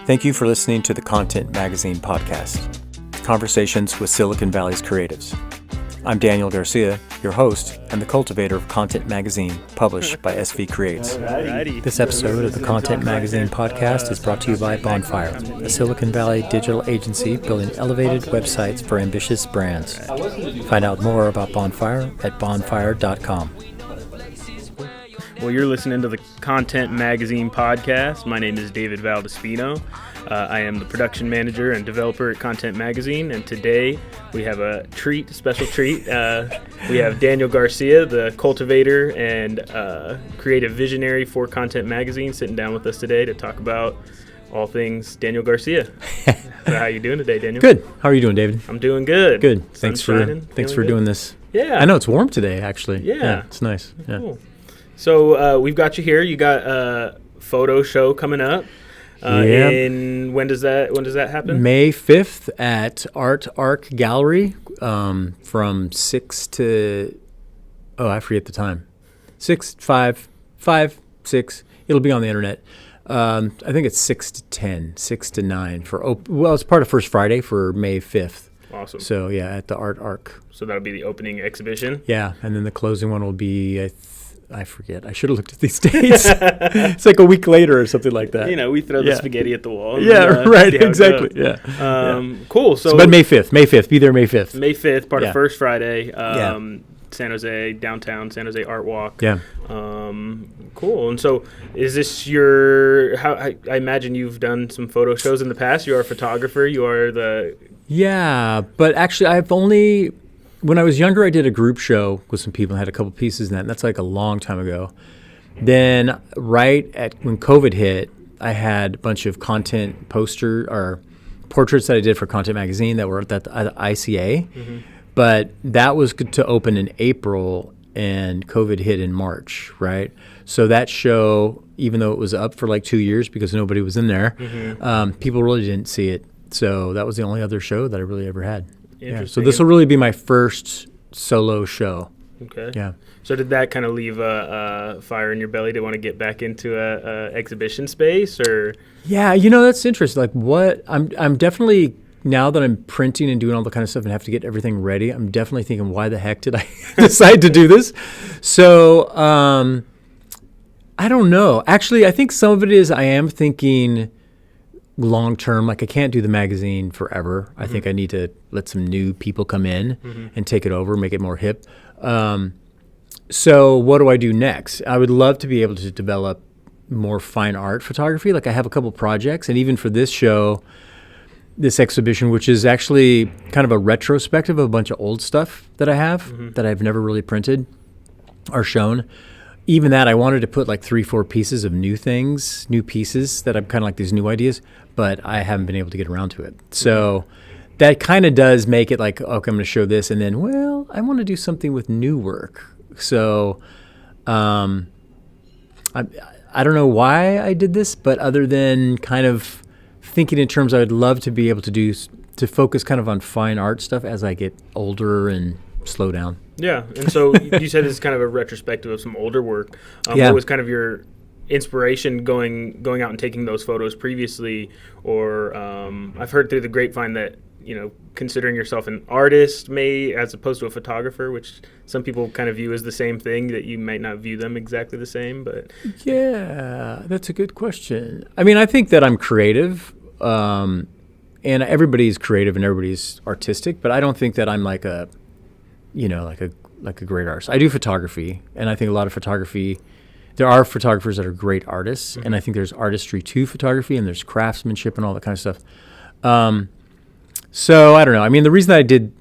Thank you for listening to the Content Magazine podcast, Conversations with Silicon Valley's Creatives. I'm Daniel Garcia, your host and the cultivator of Content Magazine, published by SV Creates. This episode of the Content Magazine podcast is brought to you by Bonfire, a Silicon Valley digital agency building elevated websites for ambitious brands. Find out more about Bonfire at bonfire.com. Well, you're listening to the Content Magazine podcast. My name is David Valdespino. I am the production manager and developer at Content Magazine, and today we have a special treat. We have Daniel Garcia, the cultivator and creative visionary for Content Magazine, sitting down with us today to talk about all things Daniel Garcia. So how are you doing today, Daniel? Good. How are you doing, David? I'm doing good. Good. Thanks for doing this. Yeah. I know it's warm today, actually. Yeah. It's nice. Yeah. Cool. So we've got you here. You got a photo show coming up. When does that happen? May 5th at Art Ark Gallery from 6 to, I forget the time. 6. It'll be on the internet. I think it's 6 to 10, 6 to 9 it's part of First Friday for May 5th. Awesome. So yeah, at the Art Ark. So that'll be the opening exhibition? Yeah, and then the closing one will be, I forget. I should have looked at these dates. It's like a week later or something like that. We throw the spaghetti at the wall. Right. Exactly. Yeah. Cool. But May 5th. Be there May 5th. May 5th, part of First Friday. San Jose, downtown, San Jose Art Walk. Yeah. Cool. And so is this I imagine you've done some photo shows in the past. You are a photographer. You are Yeah, but actually when I was younger, I did a group show with some people and had a couple pieces in that, and that's like a long time ago. Then when COVID hit, I had a bunch of content portraits that I did for Content Magazine that were at the ICA, but that was to open in April, and COVID hit in March, right? So that show, even though it was up for like 2 years because nobody was in there, people really didn't see it. So that was the only other show that I really ever had. Yeah, so this will really be my first solo show. Okay. Yeah. So did that kind of leave a fire in your belly to want to get back into a exhibition space, or? Yeah, that's interesting. Like what I'm definitely, now that I'm printing and doing all the kind of stuff and have to get everything ready, I'm definitely thinking, why the heck did I decide to do this? So I don't know. Actually, I think some of it is I am thinking long term, like I can't do the magazine forever. I think I need to let some new people come in and take it over, make it more hip. So what do I do next? I would love to be able to develop more fine art photography. Like I have a couple projects, and even for this show, this exhibition, which is actually kind of a retrospective of a bunch of old stuff that I have that I've never really printed, are shown. Even that, I wanted to put like 3-4 pieces of new pieces that I'm kind of like these new ideas, but I haven't been able to get around to it. So that kind of does make it like, okay, I'm going to show this, and then, I want to do something with new work. So I don't know why I did this, but other than kind of thinking in terms I would love to be able to focus kind of on fine art stuff as I get older and slow down. Yeah, and so you said it's kind of a retrospective of some older work. What was kind of your inspiration going out and taking those photos previously? Or I've heard through the grapevine that, considering yourself an artist as opposed to a photographer, which some people kind of view as the same thing, that you might not view them exactly the same. But yeah, that's a good question. I mean, I think that I'm creative, and everybody's creative and everybody's artistic, but I don't think that I'm like a great artist. I do photography, and I think a lot of photography, there are photographers that are great artists, and I think there's artistry to photography, and there's craftsmanship and all that kind of stuff. So I don't know. I mean, the reason that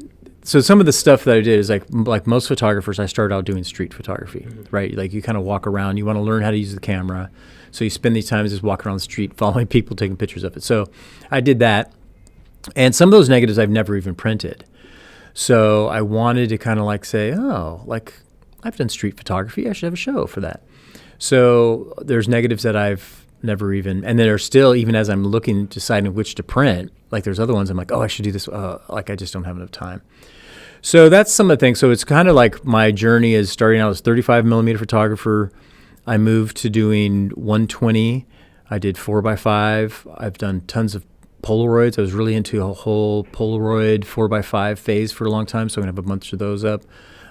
some of the stuff that I did is like most photographers, I started out doing street photography, right? Like you kind of walk around, you want to learn how to use the camera, so you spend these times just walking around the street, following people, taking pictures of it. So I did that, and some of those negatives I've never even printed. So I wanted to kind of like say, I've done street photography. I should have a show for that. So there's negatives that I've never even, and then there's still, even as I'm deciding which to print, like there's other ones I'm like, I should do this. I just don't have enough time. So that's some of the things. So it's kind of like my journey is starting out as 35 millimeter photographer. I moved to doing 120 I did 4x5. I've done tons of Polaroids. I was really into a whole Polaroid 4x5 phase for a long time, so I'm going to have a bunch of those up.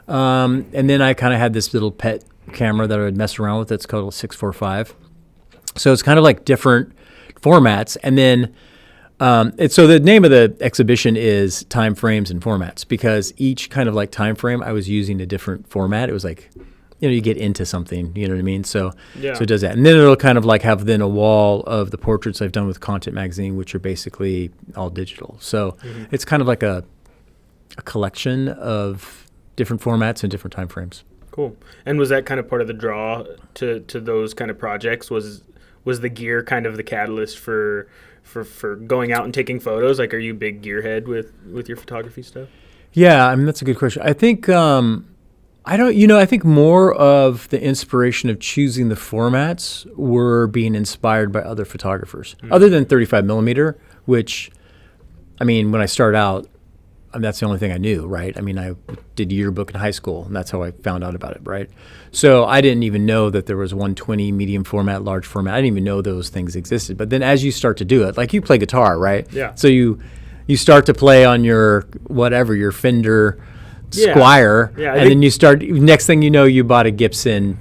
And then I kind of had this little pet camera that I would mess around with. It's called a 645. So it's kind of like different formats. And then so the name of the exhibition is Time Frames and Formats, because each kind of like time frame I was using a different format. It was like, you get into something, you know what I mean? So it does that. And then it'll kind of like have then a wall of the portraits I've done with Content Magazine, which are basically all digital. So it's kind of like a collection of different formats and different time frames. Cool. And was that kind of part of the draw to those kind of projects? Was the gear kind of the catalyst for going out and taking photos? Like, are you a big gearhead with your photography stuff? Yeah, I mean, that's a good question. I think I think more of the inspiration of choosing the formats were being inspired by other photographers, other than 35 millimeter, which, I mean, when I started out, that's the only thing I knew, right? I mean, I did yearbook in high school, and that's how I found out about it, right? So I didn't even know that there was 120 medium format, large format. I didn't even know those things existed. But then as you start to do it, like you play guitar, right? Yeah. So you start to play on your Fender Squire, and then you start. Next thing you know, you bought a Gibson,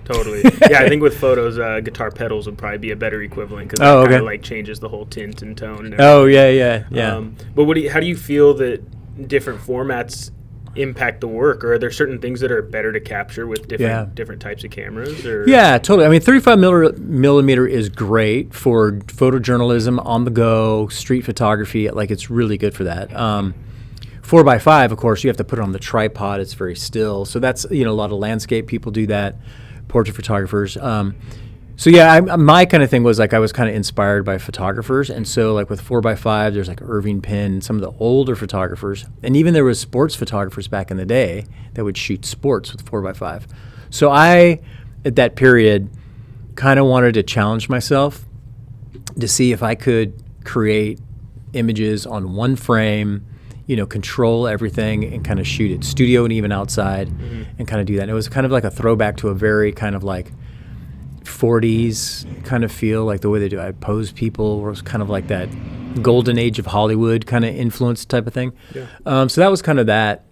Totally. Yeah, I think with photos, guitar pedals would probably be a better equivalent, because it kind of like changes the whole tint and tone and everything. Oh yeah. But how do you feel that different formats impact the work, or are there certain things that are better to capture with different types of cameras? Or? Yeah, totally. I mean, 35 millimeter is great for photojournalism, on the go, street photography. Like, it's really good for that. 4x5, of course, you have to put it on the tripod. It's very still. So that's, a lot of landscape people do that, portrait photographers. My kind of thing was like I was kind of inspired by photographers. And so like with 4x5, there's like Irving Penn, some of the older photographers. And even there was sports photographers back in the day that would shoot sports with 4x5. So I, at that period, kind of wanted to challenge myself to see if I could create images on one frame, control everything and kind of shoot it studio and even outside and kind of do that. And it was kind of like a throwback to a very kind of like 40s kind of feel, like the way they do. I pose people, was kind of like that golden age of Hollywood kind of influence type of thing. Yeah. So that was kind of that.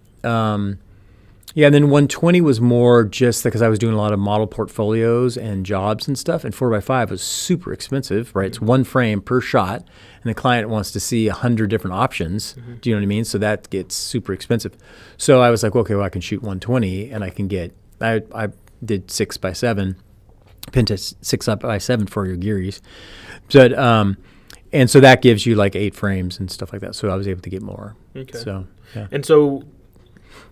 And then 120 was more just because I was doing a lot of model portfolios and jobs and stuff, and 4x5 was super expensive, right? It's one frame per shot, and the client wants to see 100 different options. Do you know what I mean? So that gets super expensive. So I was like, okay, well, I can shoot 120, and I can get, I did 6x7, Pentax 6x7 for your Gearys. But, and so that gives you like 8 frames and stuff like that. So I was able to get more. Okay. So, yeah. And so,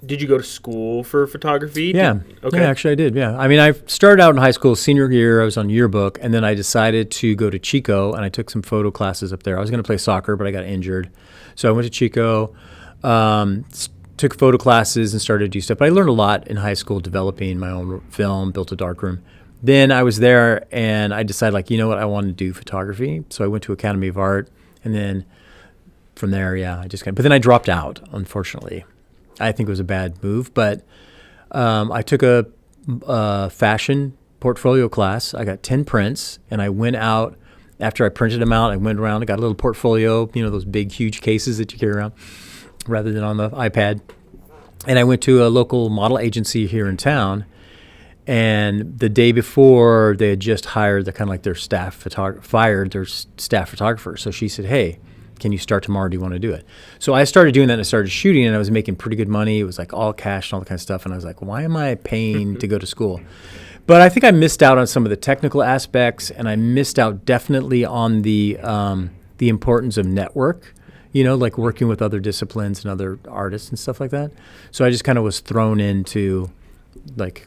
did you go to school for photography? Yeah. Okay. Yeah, actually I did, yeah. I mean, I started out in high school, senior year, I was on yearbook, and then I decided to go to Chico, and I took some photo classes up there. I was going to play soccer, but I got injured. So I went to Chico, took photo classes and started to do stuff. But I learned a lot in high school, developing my own film, built a darkroom. Then I was there, and I decided, like, you know what, I want to do photography. So I went to Academy of Art, and then from there, but then I dropped out, unfortunately. I think it was a bad move, but I took a fashion portfolio class. I got 10 prints, and I went out. After I printed them out, I went around and got a little portfolio, those big, huge cases that you carry around rather than on the iPad. And I went to a local model agency here in town, and the day before, they had just hired their staff fired their staff photographer. So she said, hey, can you start tomorrow? Do you want to do it? So I started doing that, and I started shooting, and I was making pretty good money. It was like all cash and all that kind of stuff. And I was like, why am I paying to go to school? But I think I missed out on some of the technical aspects, and I missed out definitely on the importance of network, like working with other disciplines and other artists and stuff like that. So I just kind of was thrown into like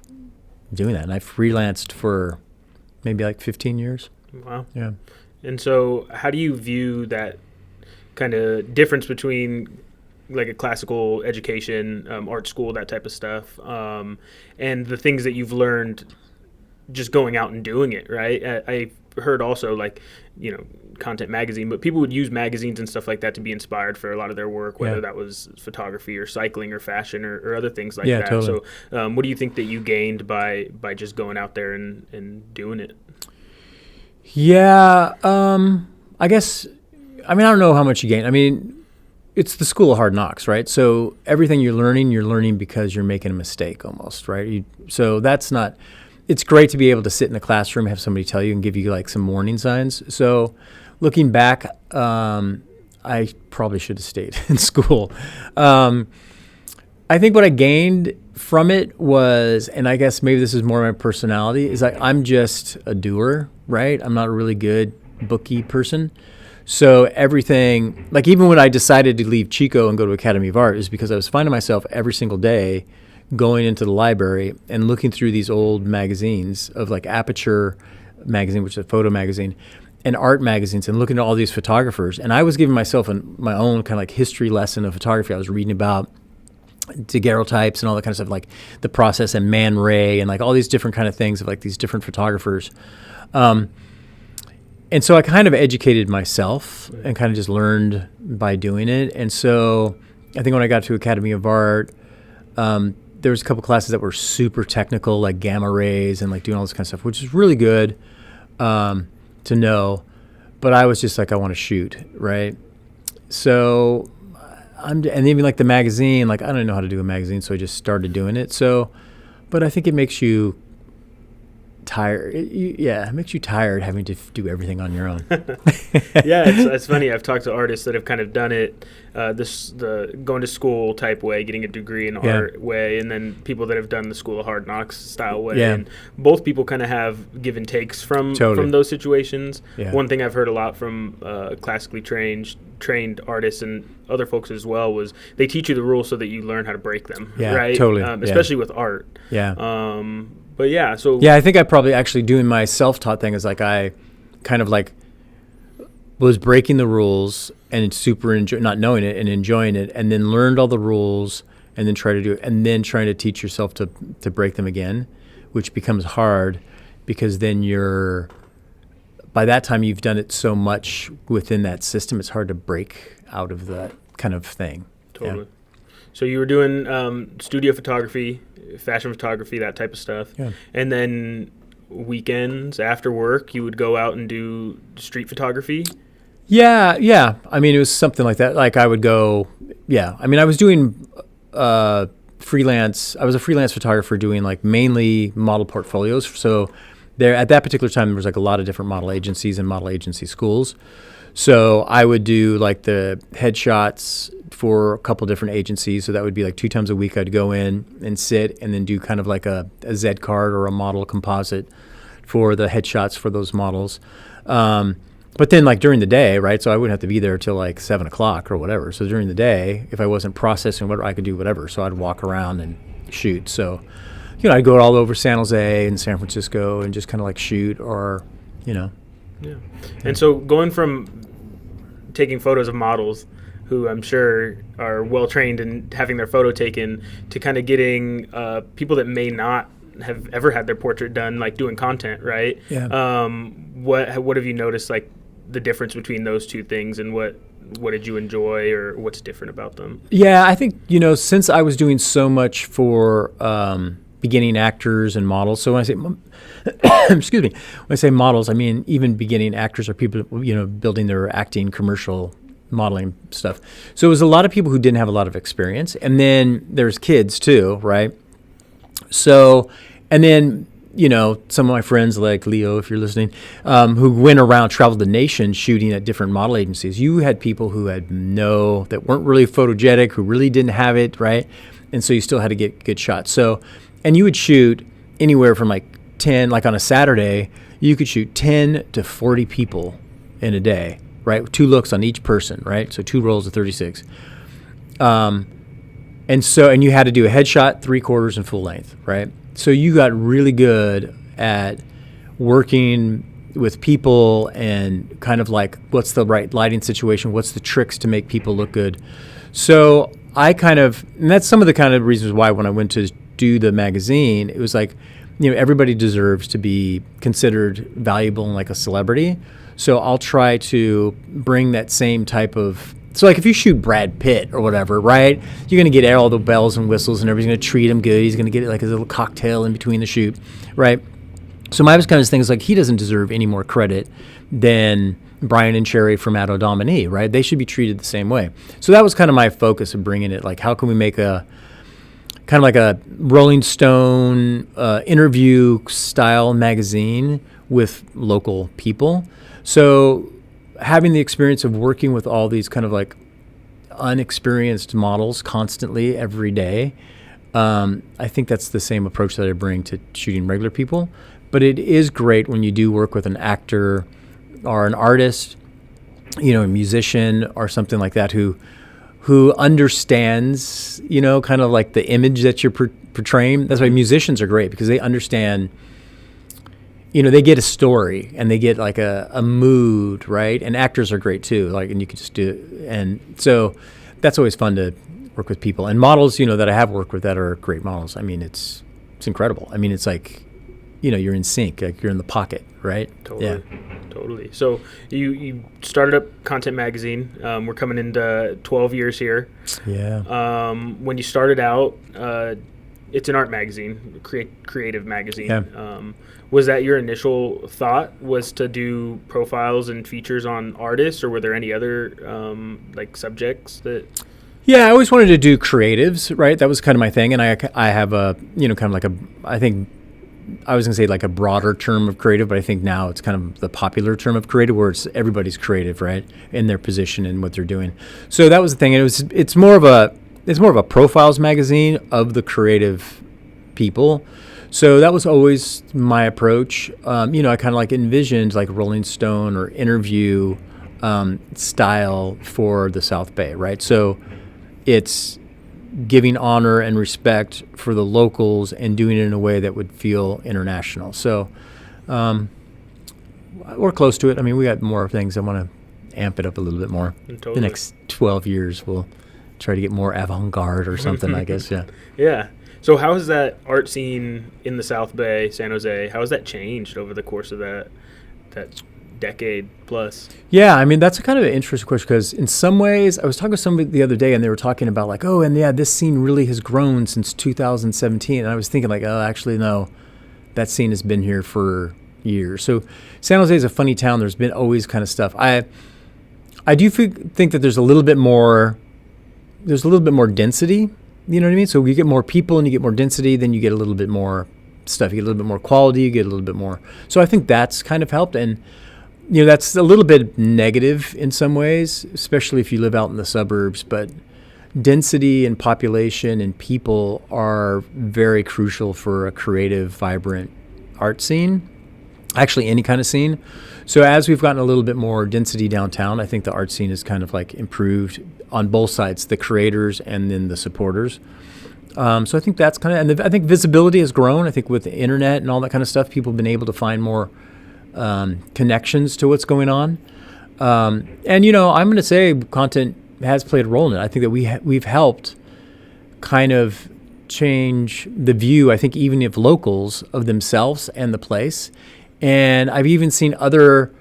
doing that. And I freelanced for maybe like 15 years. Wow. Yeah. And so how do you view that kind of difference between like a classical education, art school, that type of stuff, and the things that you've learned just going out and doing it, right? I heard also like, Content Magazine, but people would use magazines and stuff like that to be inspired for a lot of their work, whether that was photography or cycling or fashion or other things like that. Totally. So what do you think that you gained by just going out there and doing it? Yeah, I guess, I mean, I don't know how much you gain. I mean, it's the school of hard knocks, right? So everything you're learning because you're making a mistake almost, right? So that's not, it's great to be able to sit in the classroom, have somebody tell you and give you like some warning signs. So looking back, I probably should have stayed in school. I think what I gained from it was, and I guess maybe this is more my personality, is like I'm just a doer, right? I'm not a really good bookie person. So everything, like even when I decided to leave Chico and go to Academy of Art, is because I was finding myself every single day going into the library and looking through these old magazines of like Aperture magazine, which is a photo magazine, and art magazines, and looking at all these photographers. And I was giving myself my own kind of like history lesson of photography. I was reading about daguerreotypes and all that kind of stuff, like the process and Man Ray and like all these different kind of things of like these different photographers. And so I kind of educated myself and kind of just learned by doing it. And so I think when I got to Academy of Art, there was a couple classes that were super technical, like gamma rays and like doing all this kind of stuff, which is really good to know. But I was just like, I want to shoot, right? So and even like the magazine, like I don't know how to do a magazine, so I just started doing it. So, but I think it makes you tired. It makes you tired having to do everything on your own. Yeah, it's funny. I've talked to artists that have kind of done it the going to school type way, getting a degree in art way, and then people that have done the school of hard knocks style way. Yeah. And both people kind of have give and takes from those situations. Yeah. One thing I've heard a lot from classically trained artists and other folks as well was they teach you the rules so that you learn how to break them. Yeah, right? totally. Especially with art. Yeah. But yeah, so yeah, I think I probably actually doing my self-taught thing is like I kind of like was breaking the rules and not knowing it and enjoying it, and then learned all the rules and then try to do it, and then trying to teach yourself to break them again, which becomes hard because then by that time you've done it so much within that system, it's hard to break out of that kind of thing. Totally. Yeah. So you were doing studio photography, fashion photography, that type of stuff. Yeah. And then weekends after work, you would go out and do street photography? Yeah. I mean, it was something like that. Like I would go, I mean, I was doing freelance. I was a freelance photographer doing like mainly model portfolios. So there at that particular time, there was like a lot of different model agencies and model agency schools. So I would do like the headshots for a couple different agencies. So that would be like 2 times a week I'd go in and sit and then do kind of like a Z card or a model composite for the headshots for those models. But then like during the day, right, so I wouldn't have to be there till like 7 o'clock or whatever. So during the day, if I wasn't processing whatever, I could do whatever. So I'd walk around and shoot. So, I'd go all over San Jose and San Francisco and just kind of like shoot or, Yeah. And so going from taking photos of models who I'm sure are well trained in having their photo taken to kind of getting people that may not have ever had their portrait done, like doing content, right? Yeah. What have you noticed, like the difference between those two things, and what did you enjoy or what's different about them? Yeah, I think, since I was doing so much for beginning actors and models. So when I say, excuse me, when I say models, I mean even beginning actors or people, building their acting, commercial modeling stuff. So it was a lot of people who didn't have a lot of experience. And then there's kids too, right? So, and then, some of my friends like Leo, if you're listening, who went around, traveled the nation shooting at different model agencies. You had people who that weren't really photogenic, who really didn't have it, right? And so you still had to get good shots. So, and you would shoot anywhere from like 10, like on a Saturday, you could shoot 10 to 40 people in a day, right? 2 looks on each person, right? So 2 rolls of 36. And you had to do a headshot, 3/4 and full length, right? So you got really good at working with people and kind of like, what's the right lighting situation? What's the tricks to make people look good? So and that's some of the kind of reasons why when I went to do the magazine, it was like, everybody deserves to be considered valuable and like a celebrity. So I'll try to bring that same type of, so like if you shoot Brad Pitt or whatever, right, you're going to get all the bells and whistles and everybody's going to treat him good. He's going to get like his little cocktail in between the shoot, right? So my kind of thing is like, he doesn't deserve any more credit than Brian and Cherry from Ad Domini, right? They should be treated the same way. So that was kind of my focus of bringing it. Like, how can we make a kind of like a Rolling Stone interview style magazine with local people? So having the experience of working with all these kind of like unexperienced models constantly every day, I think that's the same approach that I bring to shooting regular people. But it is great when you do work with an actor or an artist, a musician or something like that who understands, kind of like the image that you're portraying. That's why musicians are great, because they understand, they get a story and they get like a mood, right? And actors are great too. Like, and you can just do it. And so that's always fun to work with people. And models, that I have worked with that are great models. I mean, it's incredible. I mean, it's like, you're in sync, like you're in the pocket, right? Totally. Totally. So you started up Content Magazine. We're coming into 12 years here. Yeah. When you started out, it's an art magazine, creative magazine. Yeah. Was that your initial thought, was to do profiles and features on artists, or were there any other like subjects that? Yeah, I always wanted to do creatives, right? That was kind of my thing. And I have a, kind of like I was going to say like a broader term of creative, but I think now it's kind of the popular term of creative, where it's everybody's creative, right, in their position and what they're doing. So that was the thing. It's more of a profiles magazine of the creative people. So that was always my approach. I kind of like envisioned like Rolling Stone or interview style for the South Bay, right? So it's giving honor and respect for the locals and doing it in a way that would feel international. So we're close to it. I mean, we got more things. I want to amp it up a little bit more. Totally. The next 12 years, we'll try to get more avant-garde or something, I guess, yeah. Yeah. So how has that art scene in the South Bay, San Jose, how has that changed over the course of that decade plus? Yeah, I mean, that's a kind of an interesting question, because in some ways, I was talking to somebody the other day and they were talking about like, oh, and yeah, this scene really has grown since 2017. And I was thinking like, oh, actually, no, that scene has been here for years. So San Jose is a funny town. There's been always kind of stuff. I do think that there's a little bit more density, you know what I mean? So you get more people and you get more density, then you get a little bit more stuff. You get a little bit more quality, you get a little bit more. So I think that's kind of helped. And that's a little bit negative in some ways, especially if you live out in the suburbs. But density and population and people are very crucial for a creative, vibrant art scene, actually any kind of scene. So as we've gotten a little bit more density downtown, I think the art scene is kind of like improved on both sides, the creators and then the supporters. So I think that's kind of, and I think visibility has grown. I think with the internet and all that kind of stuff, people have been able to find more connections to what's going on. And, I'm going to say content has played a role in it. I think that we've helped kind of change the view, I think, even of locals, of themselves and the place. And I've even seen other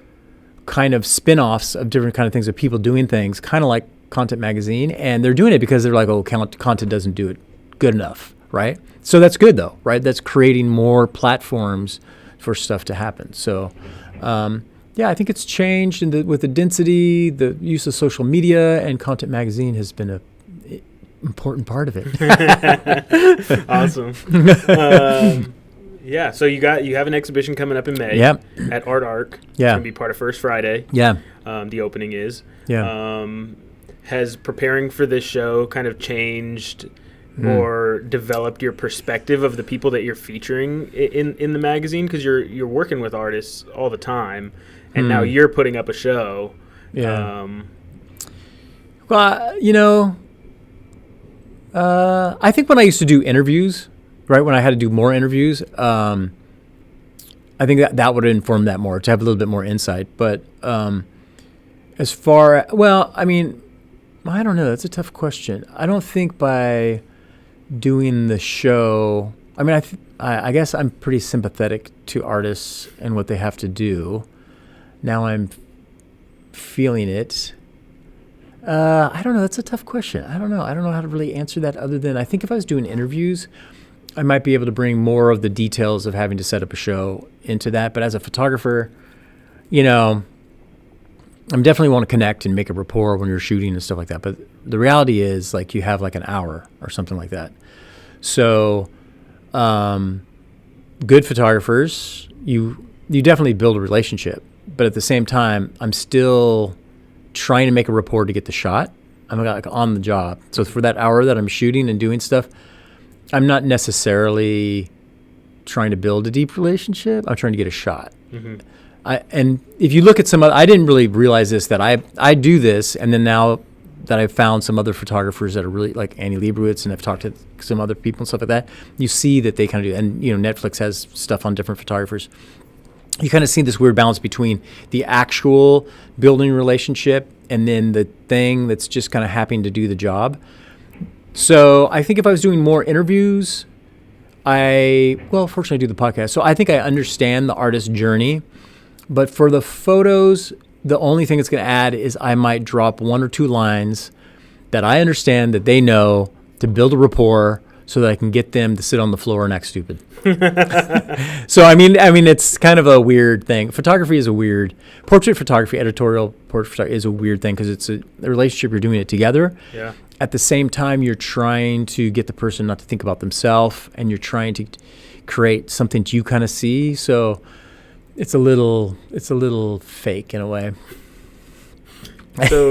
kind of spin-offs of different kind of things, of people doing things kind of like Content Magazine. And they're doing it because they're like, oh, content doesn't do it good enough, right? So that's good, though, right? That's creating more platforms for stuff to happen. So, I think it's changed with the density, the use of social media, and Content Magazine has been a important part of it. Awesome. So you have an exhibition coming up in May. At Art Ark. It's going to be part of First Friday. The opening is. Has preparing for this show kind of changed or developed your perspective of the people that you're featuring in the magazine? Because you're working with artists all the time, and now you're putting up a show. Well, I think when I used to do interviews, right, when I had to do more interviews, I think that would inform that more, to have a little bit more insight. But as far, I don't know. That's a tough question. I don't think by doing the show, I guess I'm pretty sympathetic to artists and what they have to do. Now I'm feeling it. I don't know. That's a tough question. I don't know how to really answer that, other than I think if I was doing interviews, I might be able to bring more of the details of having to set up a show into that. But as a photographer, you know, I'm definitely want to connect and make a rapport when you're shooting and stuff like that. But the reality is, like, you have like an hour or something like that. So, good photographers, you definitely build a relationship. But at the same time, I'm still trying to make a rapport to get the shot. I'm like on the job. So for that hour that I'm shooting and doing stuff, I'm not necessarily trying to build a deep relationship. I'm trying to get a shot. Mm-hmm. And if you look at some other, I didn't really realize this, that I do this, and then now that I've found some other photographers that are really like Annie Leibovitz, and I've talked to some other people and stuff like that, you see that they kind of do, and you know, Netflix has stuff on different photographers. You kind of see this weird balance between the actual building relationship and then the thing that's just kind of happening to do the job. So I think if I was doing more interviews, fortunately I do the podcast. So I think I understand the artist's journey. But for the photos, the only thing it's going to add is I might drop 1 or 2 lines that I understand that they know to build a rapport so that I can get them to sit on the floor and act stupid. So, I mean, it's kind of a weird thing. Photography is a weird, portrait photography, editorial portrait photography is a weird thing because it's a relationship. You're doing it together. Yeah. At the same time, you're trying to get the person not to think about themselves, and you're trying to create something you kind of see. So it's a little fake in a way. So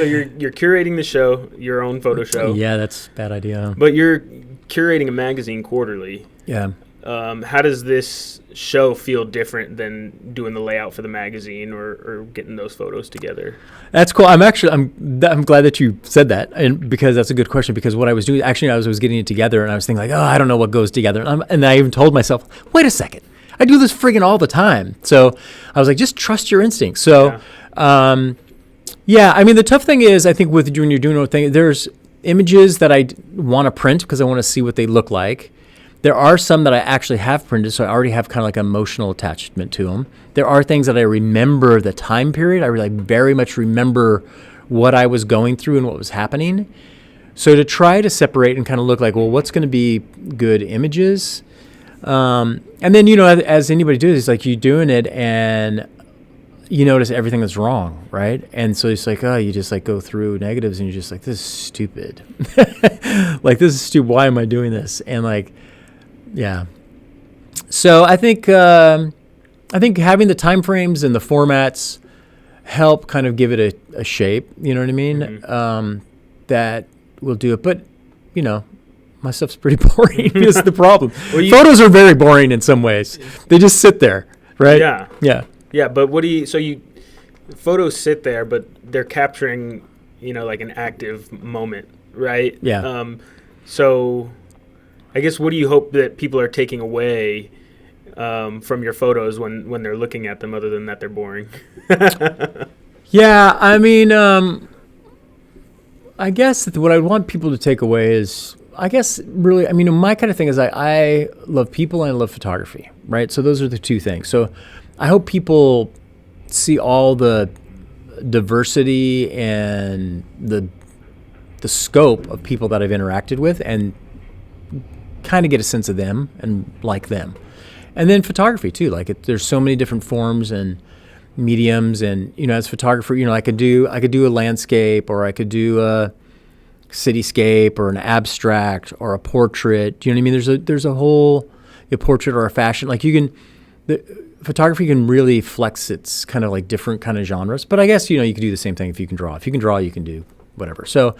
you're curating the show, your own photo show. Yeah, that's a bad idea. But you're curating a magazine quarterly. Yeah. How does this show feel different than doing the layout for the magazine or getting those photos together? That's cool. I'm glad that you said that, and because that's a good question. Because what I was doing, actually, I was getting it together, and I was thinking like, oh, I don't know what goes together, and I even told myself, wait a second, I do this friggin' all the time. So I was like, just trust your instincts. So, yeah. I mean, the tough thing is, I think when you're doing a thing, there's images that I want to print because I want to see what they look like. There are some that I actually have printed, so I already have kind of like an emotional attachment to them. There are things that I remember the time period. I really very much remember what I was going through and what was happening. So to try to separate and kind of look like, well, what's going to be good images? And then, you know, as anybody does, it's like you're doing it and you notice everything that's wrong, right? And so it's like, you just like go through negatives and you're just like, this is stupid. Like, this is stupid. Why am I doing this? And like, yeah. So I think having the time frames and the formats help kind of give it a shape, you know what I mean? Mm-hmm. That will do it. But, you know, my stuff's pretty boring. This is the problem. Photos are very boring in some ways. They just sit there, right? Yeah. Yeah. Yeah, but photos sit there, but they're capturing, you know, like an active moment, right? Yeah. So I guess what do you hope that people are taking away from your photos when they're looking at them, other than that they're boring? Yeah, I mean, I guess what I want people to take away is, I guess, really, I mean, my kind of thing is I love people and I love photography, right? So those are the two things. So I hope people see all the diversity and the scope of people that I've interacted with and kind of get a sense of them and like them. And then photography too. Like there's so many different forms and mediums, and you know, as a photographer, you know, I could do a landscape, or I could do a cityscape, or an abstract, or a portrait. Do you know what I mean? There's a whole portrait or a fashion. Like photography can really flex its kind of like different kind of genres. But I guess, you know, you can do the same thing if you can draw. If you can draw, you can do whatever. So,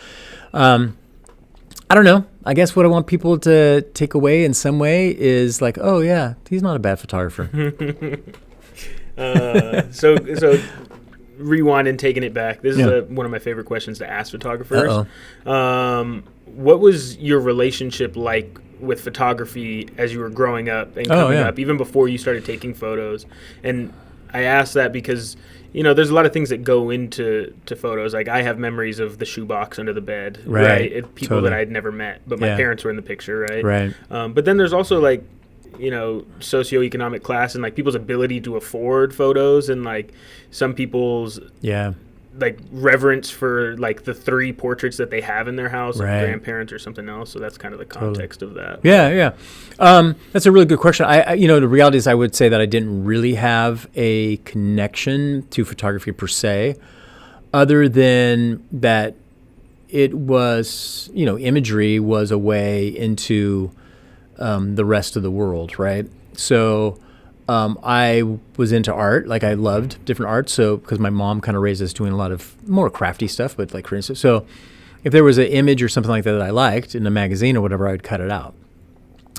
I don't know. I guess what I want people to take away in some way is like, oh yeah, he's not a bad photographer. So rewind and taking it back. This is one of my favorite questions to ask photographers. What was your relationship like with photography as you were growing up and coming up, even before you started taking photos? And I ask that because, you know, there's a lot of things that go into photos. Like I have memories of the shoebox under the bed, right? People that I'd never met, but my parents were in the picture, right? Right. But then there's also like, you know, socioeconomic class and like people's ability to afford photos, and like some people's like reverence for like the 3 portraits that they have in their house, like grandparents or something else. So that's kind of the context of that. Yeah. That's a really good question. I the reality is I would say that I didn't really have a connection to photography per se, other than that it was, imagery was a way into the rest of the world, right? So I was into art. Like I loved different art. So because my mom kind of raised us doing a lot of more crafty stuff, but like creative stuff. So if there was an image or something like that I liked in a magazine or whatever, I would cut it out.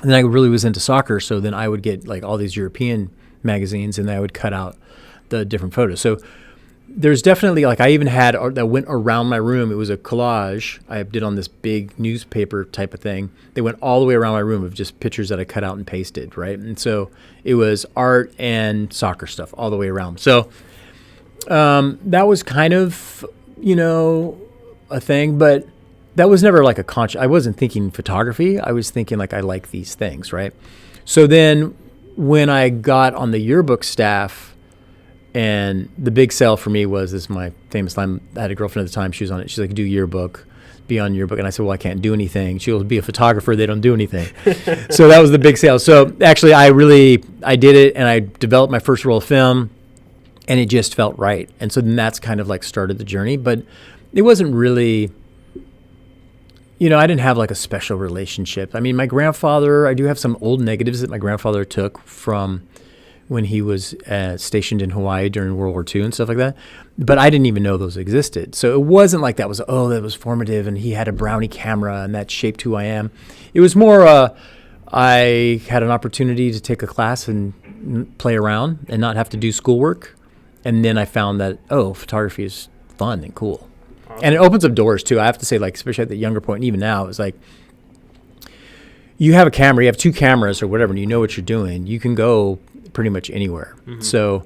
And then I really was into soccer. So then I would get like all these European magazines and I would cut out the different photos. So there's definitely like I even had art that went around my room. It was a collage I did on this big newspaper type of thing. They went all the way around my room of just pictures that I cut out and pasted, right? And so it was art and soccer stuff all the way around. So that was kind of, a thing, but that was never like a conscious. I wasn't thinking photography. I was thinking like I like these things, right? So then when I got on the yearbook staff, and the big sell for me was this is my famous line. I had a girlfriend at the time. She was on it. She's like, do yearbook, be on yearbook. And I said, well, I can't do anything. She goes, be a photographer. They don't do anything. So that was the big sale. So actually, I did it and I developed my first roll of film and it just felt right. And so then that's kind of like started the journey. But it wasn't really, I didn't have like a special relationship. I mean, my grandfather, I do have some old negatives that my grandfather took from when he was stationed in Hawaii during World War II and stuff like that. But I didn't even know those existed. So it wasn't like that was formative and he had a Brownie camera and that shaped who I am. It was more I had an opportunity to take a class and play around and not have to do schoolwork. And then I found that, photography is fun and cool. Awesome. And it opens up doors too. I have to say, like, especially at the younger point, and even now, it's like, you have a camera, you have 2 cameras or whatever, and you know what you're doing. You can go pretty much anywhere. Mm-hmm. So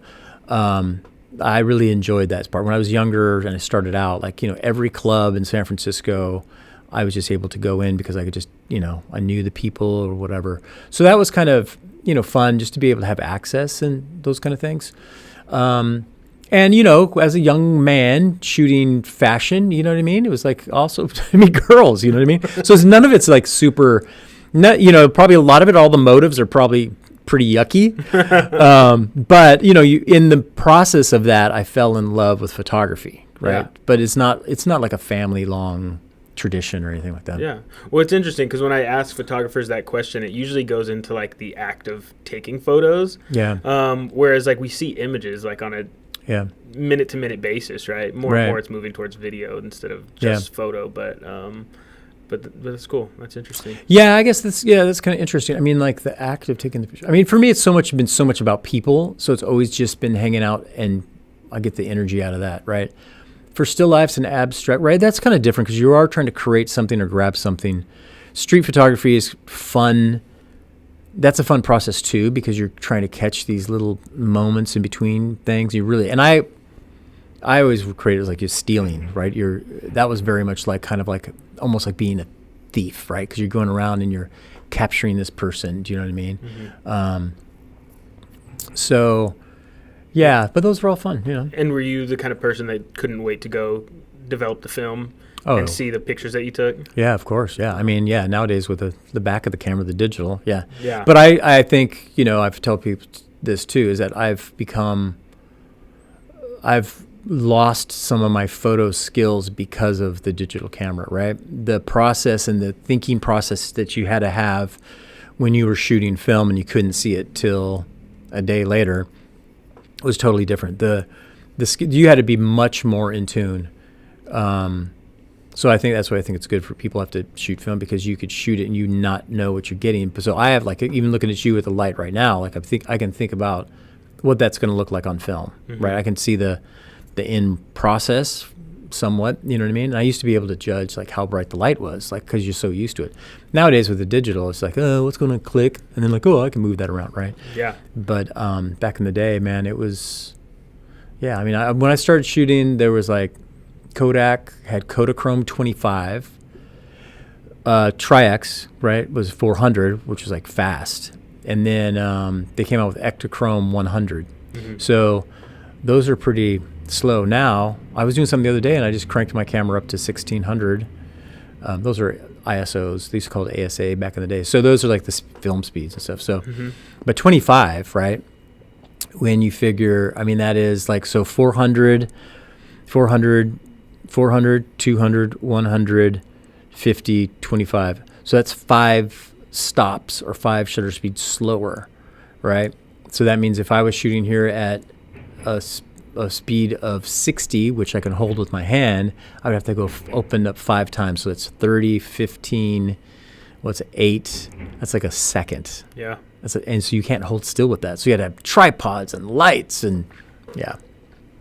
I really enjoyed that part. When I was younger and I started out, like, every club in San Francisco, I was just able to go in because I could just, I knew the people or whatever. So that was kind of, fun just to be able to have access and those kind of things. And, as a young man shooting fashion, you know what I mean? It was like also, girls, you know what I mean? So none of it's like super, probably a lot of it, all the motives are probably pretty yucky. But, in the process of that, I fell in love with photography, right? Yeah. But it's not like a family long tradition or anything like that. Yeah. Well, it's interesting because when I ask photographers that question, it usually goes into like the act of taking photos. Yeah. Whereas like we see images like on a minute to minute basis, right? More and more it's moving towards video instead of just photo, but that's cool. That's interesting. Yeah, I guess that's kind of interesting. I mean, like the act of taking the picture. I mean, for me, it's been so much about people. So it's always just been hanging out, and I get the energy out of that, right? For still lifes and abstract, right? That's kind of different because you are trying to create something or grab something. Street photography is fun. That's a fun process too because you're trying to catch these little moments in between things. I always create it as like you're stealing, right? That was very much like kind of like almost like being a thief, right? Because you're going around and you're capturing this person. Do you know what I mean? Mm-hmm. So, yeah, but those were all fun, And were you the kind of person that couldn't wait to go develop the film and see the pictures that you took? Yeah, of course. Yeah, I mean, nowadays with the back of the camera, the digital, yeah. Yeah. But I think, I've told people this too, is that I've lost some of my photo skills because of the digital camera, right? The process and the thinking process that you had to have when you were shooting film and you couldn't see it till a day later was totally different. You had to be much more in tune. So I think that's why I think it's good for people who have to shoot film because you could shoot it and you not know what you're getting. So I have like even looking at you with the light right now, like I can think about what that's going to look like on film, right? I can see the end process somewhat, you know what I mean? And I used to be able to judge like how bright the light was, like because you're so used to it. Nowadays with the digital, it's like, what's going to click? And then like, I can move that around, right? Yeah. But back in the day, man, it was, I mean, when I started shooting, there was like Kodak had Kodachrome 25, Tri-X, right, was 400, which was like fast. And then they came out with Ektachrome 100. Mm-hmm. So those are pretty slow. Now, I was doing something the other day, and I just cranked my camera up to 1600. Those are ISOs. These are called ASA back in the day. So those are like the film speeds and stuff. So, but 25, right? When you figure, I mean, that is like, so 400, 200, 100, 50, 25. So that's 5 stops or 5 shutter speeds slower, right? So that means if I was shooting here at a speed of 60, which I can hold with my hand, I would have to go open up 5 times. So it's 30, 15, what's 8? That's like a second. Yeah. And so you can't hold still with that. So you had to have tripods and lights and, yeah.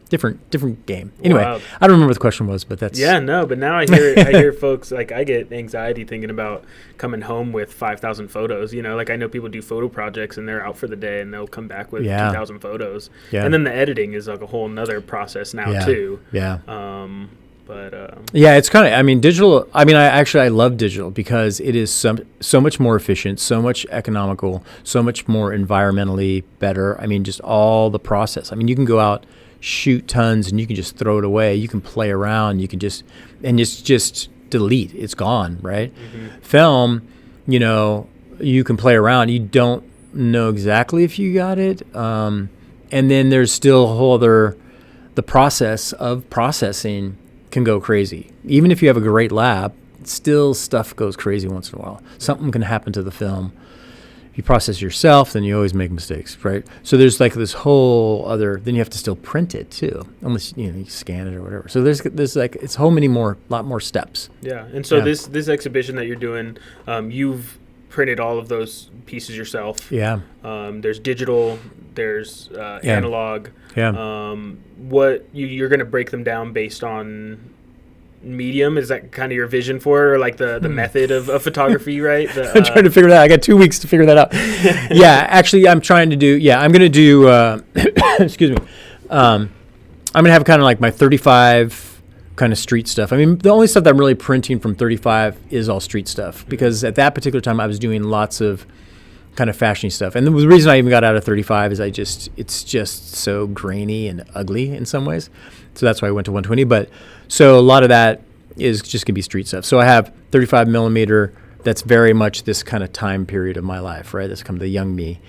Different game. Anyway, Wow. I don't remember what the question was, but that's... Yeah, no, but now I hear folks, like, I get anxiety thinking about coming home with 5,000 photos. You know, like, I know people do photo projects and they're out for the day and they'll come back with 2,000 photos. Yeah. And then the editing is like a whole nother process now, too. Yeah. Yeah, it's kind of, I mean, digital, I mean, I love digital because it is so much more efficient, so much economical, so much more environmentally better. I mean, just all the process. I mean, you can go out, shoot tons, and you can just throw it away. You can play around. You can just delete. It's gone, right? Film, you know, you can play around. You don't know exactly if you got it. And then there's still a whole other, the process of processing can go crazy. Even if you have a great lab, still stuff goes crazy once in a while. Something can happen to the film. If you process yourself, then you always make mistakes, right? So there's like this whole other, then you have to still print it too, unless, you know, you scan it or whatever. So there's like, it's a lot more steps. Yeah. And so this exhibition that you're doing, you've printed all of those pieces yourself. Yeah. There's digital, there's analog. Yeah. What you're going to break them down based on medium? Is that kind of your vision for it, or like the method of photography, right? I'm trying to figure that out. I got 2 weeks to figure that out. Yeah, actually, I'm going to do, excuse me. I'm going to have kind of like my 35 kind of street stuff. I mean, the only stuff that I'm really printing from 35 is all street stuff, because at that particular time I was doing lots of kind of fashiony stuff. And the reason I even got out of 35 is it's just so grainy and ugly in some ways. So that's why I went to 120. But so a lot of that is just going to be street stuff. So I have 35 millimeter. That's very much this kind of time period of my life, right? That's kind of the young me.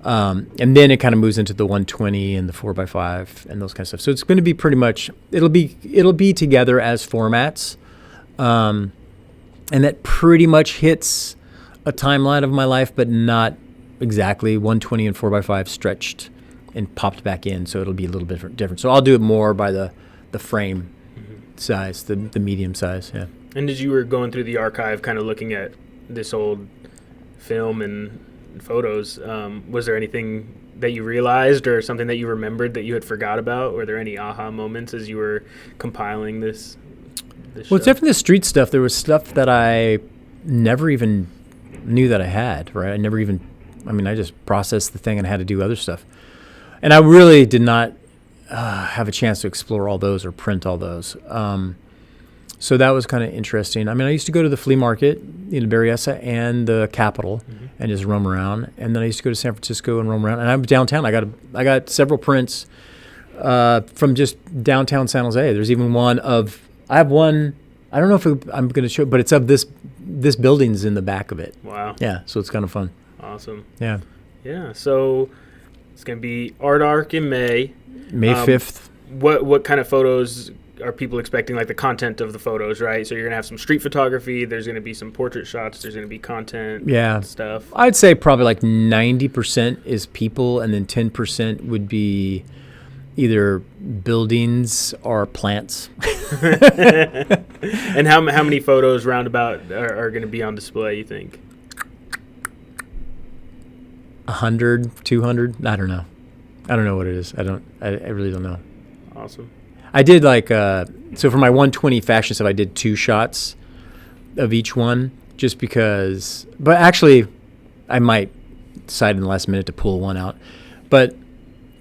And then it kind of moves into the 120 and the 4x5 and those kind of stuff. So it's going to be pretty much, it'll be together as formats. And that pretty much hits a timeline of my life, but not exactly. 120 and 4x5 stretched and popped back in, so it'll be a little bit different. So I'll do it more by the frame size, the medium size, yeah. And as you were going through the archive, kind of looking at this old film and photos, was there anything that you realized or something that you remembered that you had forgot about? Were there any aha moments as you were compiling this Well, it's definitely the street stuff. There was stuff that I never even knew that I had, right? I just processed the thing and had to do other stuff. And I really did not have a chance to explore all those or print all those. So that was kind of interesting. I mean, I used to go to the flea market in Berryessa and the Capitol and just roam around. And then I used to go to San Francisco and roam around. And I'm downtown. I got several prints from just downtown San Jose. There's even I have one. I don't know if I'm going to show, but it's of this building's in the back of it. Wow. Yeah, so it's kind of fun. Awesome. Yeah. Yeah, so it's going to be Art Ark in May. May 5th. What kind of photos are people expecting, like the content of the photos, right? So you're going to have some street photography, there's going to be some portrait shots, there's going to be content stuff. I'd say probably like 90% is people, and then 10% would be either buildings or plants. And how many photos roundabout are going to be on display, you think? 100, 200? I don't know. I don't know what it is. I really don't know. Awesome. I did so for my 120 fashion stuff, I did 2 shots of each one just because, but actually I might decide in the last minute to pull one out. But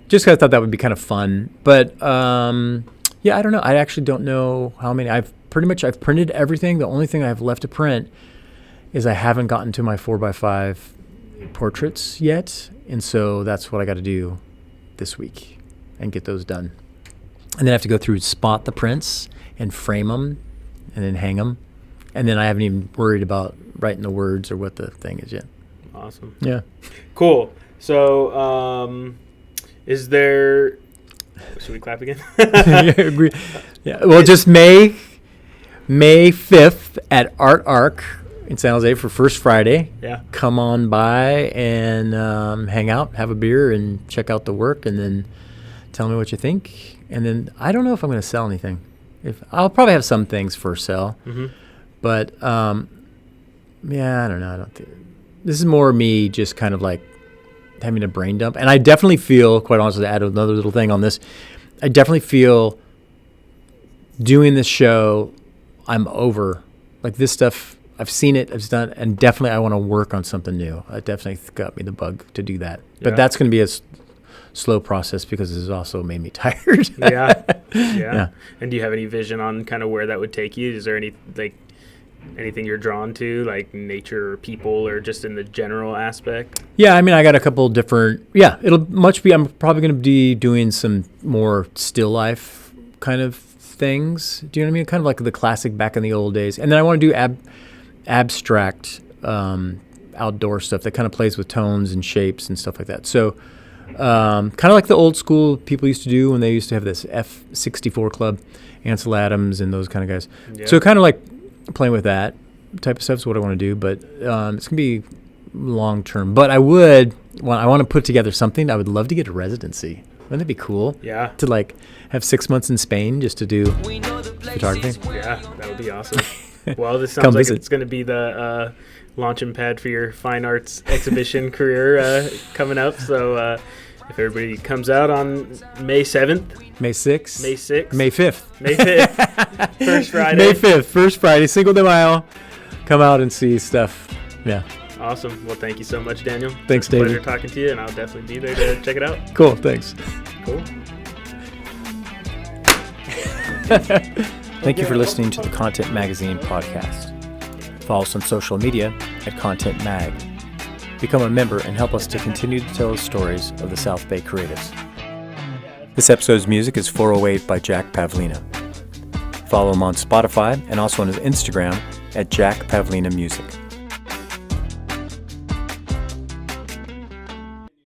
just because I thought that would be kind of fun. But yeah, I don't know. I actually don't know how many. I've printed everything. The only thing I have left to print is I haven't gotten to my 4x5 portraits yet. And so that's what I got to do this week and get those done. And then I have to go through, spot the prints and frame them and then hang them. And then I haven't even worried about writing the words or what the thing is yet. Awesome. Yeah. Cool. So, is there... Should we clap again? Yeah, agree. Yeah. Well, just May 5th at Art Ark in San Jose for First Friday. Yeah. Come on by and hang out, have a beer, and check out the work, and then tell me what you think. And then I don't know if I'm going to sell anything. I'll probably have some things for sale, but yeah, I don't know. This is more me just kind of like having a brain dump, and I definitely feel, quite honestly, to add another little thing on this, I definitely feel doing this show, I'm over. Like this stuff, I've seen it, I've done it, and definitely I want to work on something new. It definitely got me the bug to do that. Yeah. But that's going to be a slow process because it's also made me tired. Yeah. And do you have any vision on kind of where that would take you? Is there anything you're drawn to, like nature or people, or just in the general aspect? Yeah, I mean, I got a couple different, I'm probably going to be doing some more still life kind of things. Do you know what I mean? Kind of like the classic back in the old days. And then I want to do abstract outdoor stuff that kind of plays with tones and shapes and stuff like that. So kind of like the old school people used to do when they used to have this F64 club, Ansel Adams and those kind of guys. Yeah. So kind of like playing with that type of stuff is what I want to do, but it's going to be long term. But I want to put together something. I would love to get a residency. Wouldn't that be cool? Yeah. To like have 6 months in Spain just to do photography. Yeah, that would be awesome. Well, this sounds like it's going to be the launching pad for your fine arts exhibition career coming up. So if everybody comes out on May 7th. May 6th. May 6th. May 5th. May 5th. First Friday. May 5th. First Friday. Cinco de Mayo. Come out and see stuff. Yeah. Awesome. Well, thank you so much, Daniel. Thanks, David. Pleasure talking to you, and I'll definitely be there to check it out. Cool. Thanks. Cool. Thank you for listening to the Content Magazine podcast. Follow us on social media at Content Mag. Become a member and help us to continue to tell the stories of the South Bay creatives. This episode's music is 408 by Jack Pavlina. Follow him on Spotify and also on his Instagram at Jack Pavlina Music.